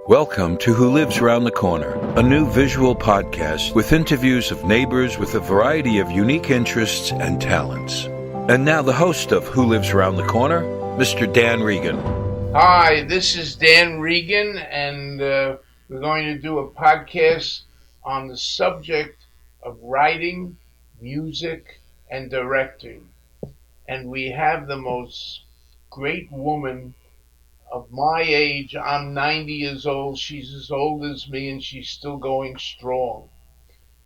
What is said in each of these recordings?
Welcome to Who Lives Around the Corner, a new visual podcast with interviews of neighbors with a variety of unique interests and talents. And now the host of Who Lives Around the Corner, Mr. Dan Regan. Hi, this is Dan Regan, and we're going to do a podcast on the subject of writing, music, and directing. And we have the most great woman of my age. I'm 90 years old. She's as old as me, and she's still going strong.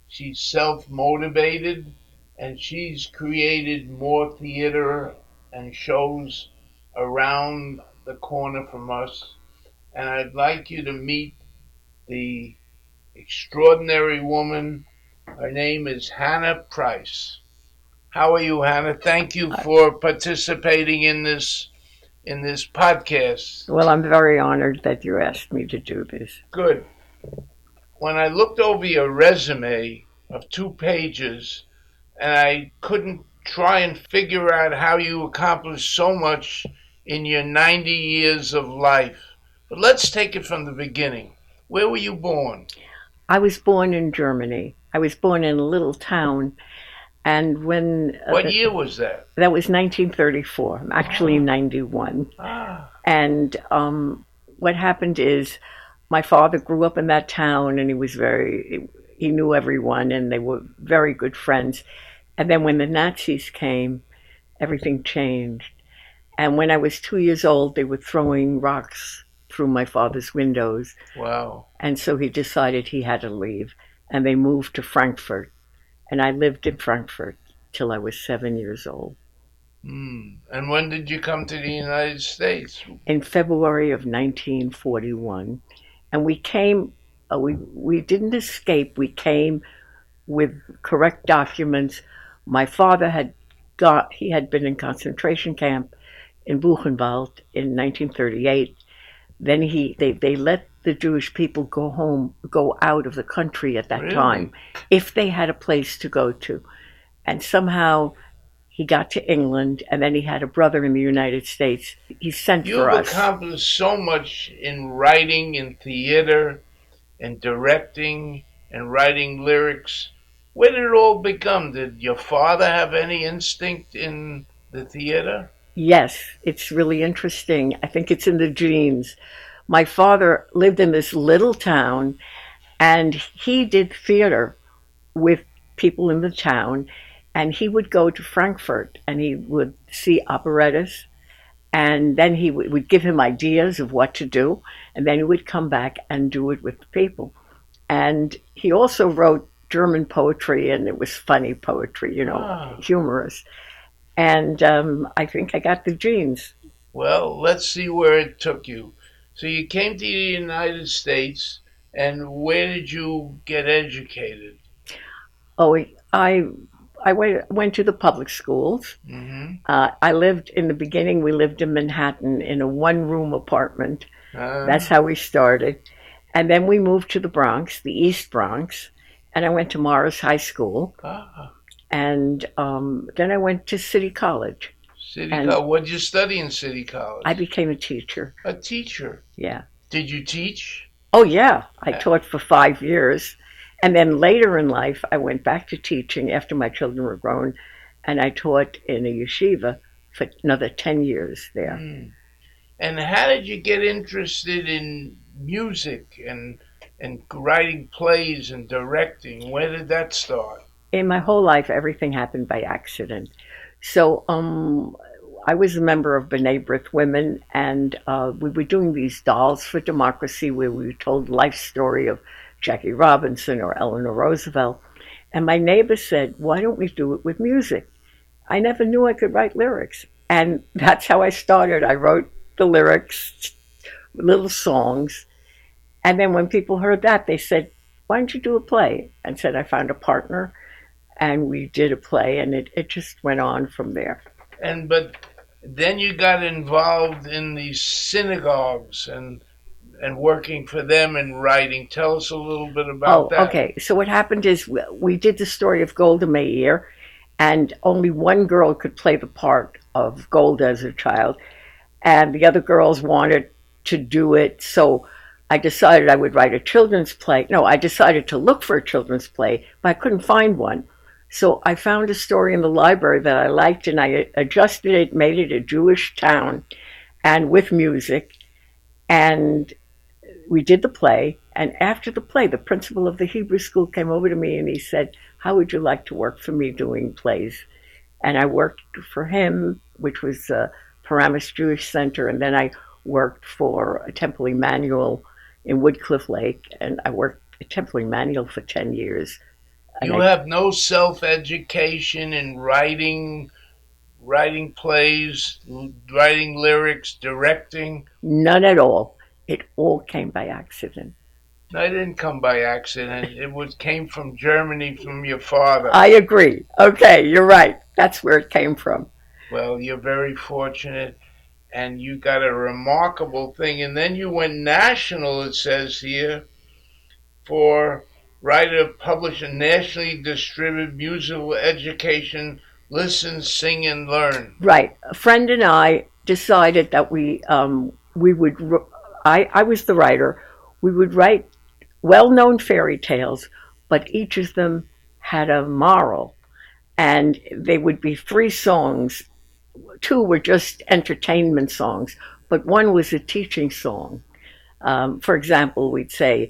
She's self-motivated, and she's created more theater and shows around the corner from us. And I'd like you to meet the extraordinary woman. Her name is Hannah Price. How are you, Hannah? Thank you for participating in this podcast. Well, I'm very honored that you asked me to do this. Good. When I looked over your resume of 2 pages, and I couldn't try and figure out how you accomplished so much in your 90 years of life. But let's take it from the beginning. Where were you born? I was born in Germany. I was born in a little town. And when... What year was that? That was 1934. I'm actually 91. And what happened is my father grew up in that town, and he knew everyone, and they were very good friends. And then when the Nazis came, everything changed. And when I was 2 years old, they were throwing rocks through my father's windows. Wow. And so he decided he had to leave. And they moved to Frankfurt. And I lived in Frankfurt till I was 7 years old. And when did you come to the United States? In February of 1941. And we came, we didn't escape. We came with correct documents. My father had been in concentration camp in Buchenwald in 1938. Then they let the Jewish people go out of the country at that time, if they had a place to go to. And somehow he got to England, and then he had a brother in the United States. He sent for us. You've accomplished so much in writing, in theater, and directing, and writing lyrics. Where did it all begin? Did your father have any instinct in the theater? Yes, it's really interesting. I think it's in the genes. My father lived in this little town, and he did theater with people in the town, and he would go to Frankfurt, and he would see operettas, and then he would give him ideas of what to do, and then he would come back and do it with the people. And he also wrote German poetry, and it was funny poetry, humorous. And I think I got the genes. Well, let's see where it took you. So you came to the United States, and where did you get educated? Oh, I went to the public schools. I lived, in the beginning, we lived in Manhattan in a 1-room apartment. That's how we started. And then we moved to the Bronx, the East Bronx, and I went to Morris High School. And then I went to City College. What did you study in City College? I became a teacher. A teacher? Yeah. Did you teach? Oh, yeah. I taught for 5 years. And then later in life, I went back to teaching after my children were grown, and I taught in a yeshiva for another 10 years there. And how did you get interested in music and writing plays and directing? Where did that start? In my whole life, everything happened by accident. So I was a member of B'nai B'rith Women, and we were doing these Dolls for Democracy, where we told the life story of Jackie Robinson or Eleanor Roosevelt. And my neighbor said, why don't we do it with music? I never knew I could write lyrics. And that's how I started. I wrote the lyrics, little songs. And then when people heard that, they said, why don't you do a play? And said, I found a partner. And we did a play, and it just went on from there. But then you got involved in these synagogues and working for them and writing. Tell us a little bit about that. Okay. So what happened is we did the story of Golda Meir, and only one girl could play the part of Golda as a child, and the other girls wanted to do it. So I decided I would write a children's play. No, I decided to look for a children's play, but I couldn't find one. So I found a story in the library that I liked, and I adjusted it, made it a Jewish town, and with music. And we did the play. And after the play, the principal of the Hebrew school came over to me and he said, "How would you like to work for me doing plays?" And I worked for him, which was Paramus Jewish Center, and then I worked for Temple Emmanuel in Woodcliff Lake, and I worked at Temple Emmanuel for 10 years. And You have no self-education in writing plays, writing lyrics, directing. None at all. It all came by accident. No, it didn't come by accident. Came from Germany, from your father. I agree. Okay, you're right. That's where it came from. Well, you're very fortunate, and you got a remarkable thing. And then you went national, it says here, for writer, publisher, nationally distributed musical education, listen, sing, and learn. Right. A friend and I decided that we would. I was the writer. We would write well-known fairy tales, but each of them had a moral, and they would be 3 songs. 2 were just entertainment songs, but one was a teaching song. For example, we'd say,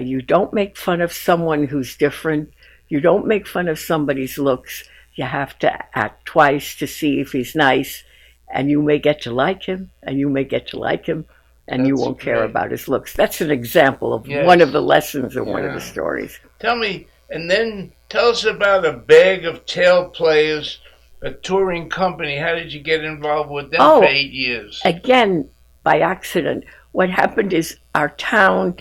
"You don't make fun of someone who's different. You don't make fun of somebody's looks. You have to act twice to see if he's nice, and you may get to like him, and you may get to like him, and you won't care about his looks." That's an example of one of the lessons in one of the stories. Tell me, and then tell us about a bag of tail players, a touring company. How did you get involved with them for 8 years? Again, by accident. What happened is our town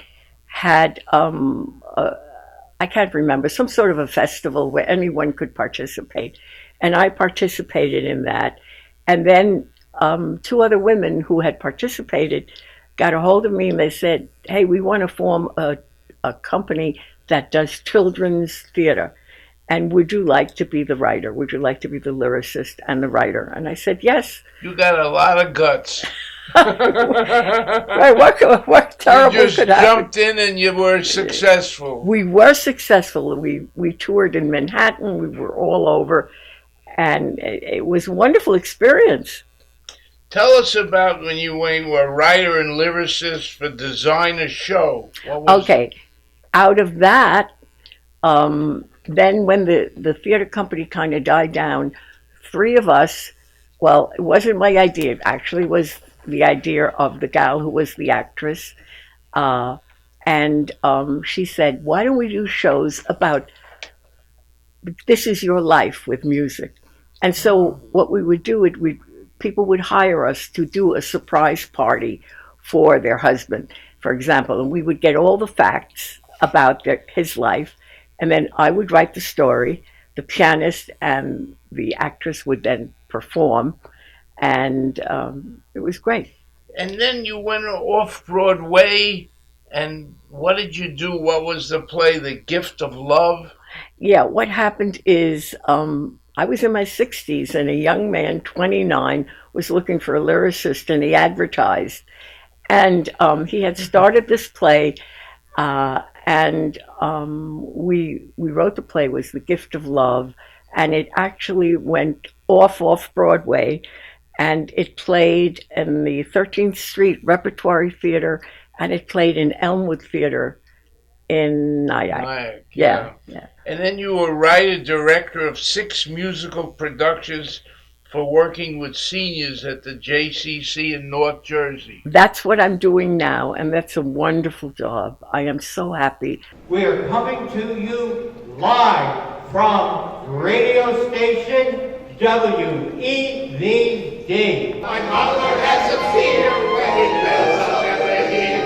had, I can't remember, some sort of a festival where anyone could participate. And I participated in that. And then 2 other women who had participated got a hold of me and they said, "Hey, we want to form a company that does children's theater. And would you like to be the writer? Would you like to be the lyricist and the writer?" And I said, "Yes." You got a lot of guts. Right, what terrible you just could happen? jumped in and you were successful. We were successful. We toured in Manhattan. We were all over. And it was a wonderful experience. Tell us about when you were a writer and lyricist for Design a Show. Okay. Out of that, then when the theater company kind of died down, 3 of us, well, it wasn't my idea. It actually was the idea of the gal who was the actress. And she said, "Why don't we do shows about this is your life with music?" And so what we would do, people would hire us to do a surprise party for their husband, for example. And we would get all the facts about his life. And then I would write the story. The pianist and the actress would then perform. And it was great. And then you went off Broadway. And what did you do? What was the play? The Gift of Love? Yeah, what happened is I was in my 60s and a young man, 29, was looking for a lyricist and he advertised. And he had started this play and we wrote the play, was The Gift of Love, and it actually went off Broadway, and it played in the 13th Street Repertory Theater, and it played in Elmwood Theater in Nyack. Yeah. And then you were writer director of 6 musical productions for working with seniors at the JCC in North Jersey. That's what I'm doing now, and that's a wonderful job. I am so happy. We're coming to you live from radio station WEVD. My mother has a fear when he bells up every year.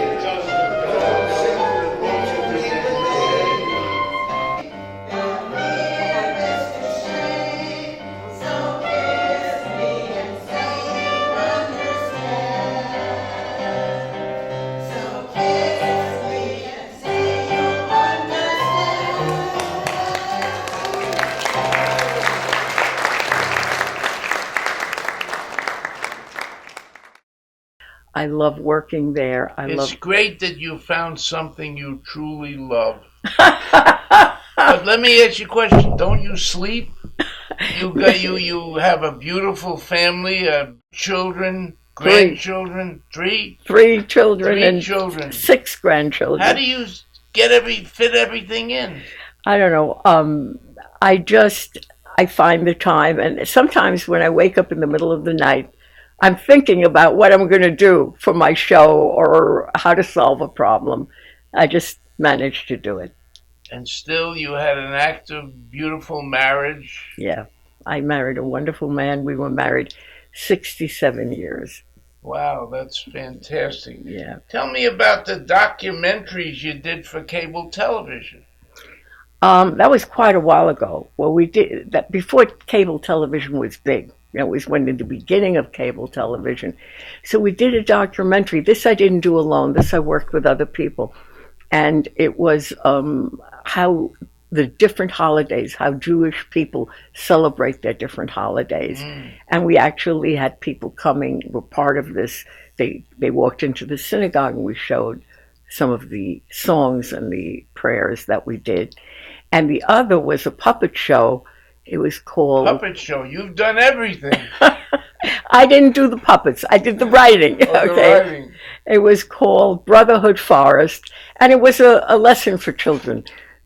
I I love working there. It's great that you found something you truly love. But let me ask you a question. Don't you sleep? You have a beautiful family, children, grandchildren, three children, and children, 6 grandchildren. How do you fit everything in? I don't know. I find the time, and sometimes when I wake up in the middle of the night, I'm thinking about what I'm going to do for my show or how to solve a problem. I just manage to do it. And still, you had an active, beautiful marriage. Yeah, I married a wonderful man. We were married 67 years. Wow, that's fantastic. Yeah. Tell me about the documentaries you did for cable television. That was quite a while ago. Well, we did that before cable television was big. It was when in the beginning of cable television. So we did a documentary. This I didn't do alone. This I worked with other people. And it was how the different holidays, how Jewish people celebrate their different holidays. And we actually had people coming, were part of this. They walked into the synagogue and we showed some of the songs and the prayers that we did. And the other was a puppet show. It was called... Puppet show. You've done everything. I didn't do the puppets. I did the writing. Oh, okay. the writing. It was called Brotherhood Forest. And it was a lesson for children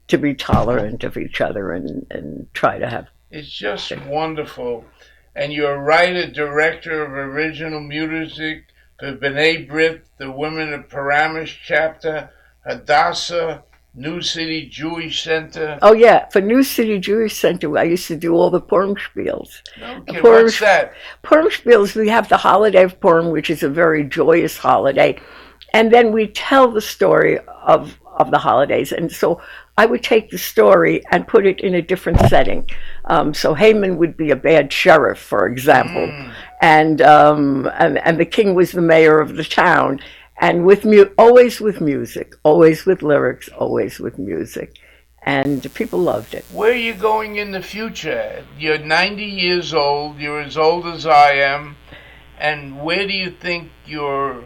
to be tolerant of each other and try to have... It's just wonderful. And you're a writer, director of original music for B'nai B'rith, the Women of Paramus chapter, Hadassah, New City Jewish Center. Oh, yeah. For New City Jewish Center, I used to do all the Purim spiels. Okay, what's that? Purim spiels, we have the holiday of Purim, which is a very joyous holiday. And then we tell the story of the holidays. And so I would take the story and put it in a different setting. So Haman would be a bad sheriff, for example. And the king was the mayor of the town. And always with music, always with lyrics, always with music. And people loved it. Where are you going in the future? You're 90 years old. You're as old as I am. And where do you think your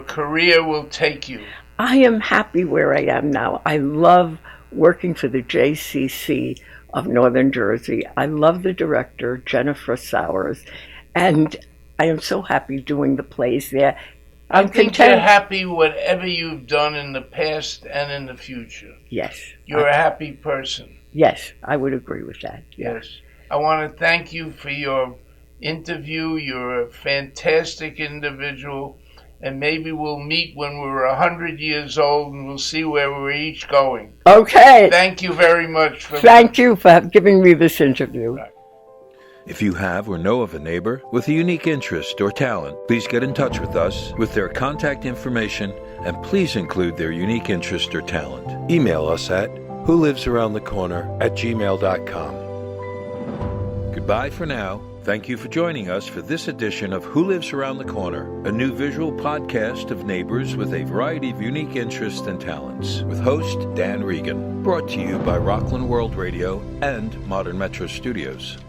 career will take you? I am happy where I am now. I love working for the JCC of Northern Jersey. I love the director, Jennifer Sowers. And I am so happy doing the plays there. I think you're happy whatever you've done in the past and in the future. Yes. You're a happy person. Yes, I would agree with that. Yes. I want to thank you for your interview. You're a fantastic individual. And maybe we'll meet when we're 100 years old and we'll see where we're each going. Okay. Thank you very much. Thank you for giving me this interview. Right. If you have or know of a neighbor with a unique interest or talent, please get in touch with us with their contact information and please include their unique interest or talent. Email us at wholivesaroundthecorner@gmail.com. Goodbye for now. Thank you for joining us for this edition of Who Lives Around the Corner, a new visual podcast of neighbors with a variety of unique interests and talents, with host Dan Regan, brought to you by Rockland World Radio and Modern Metro Studios.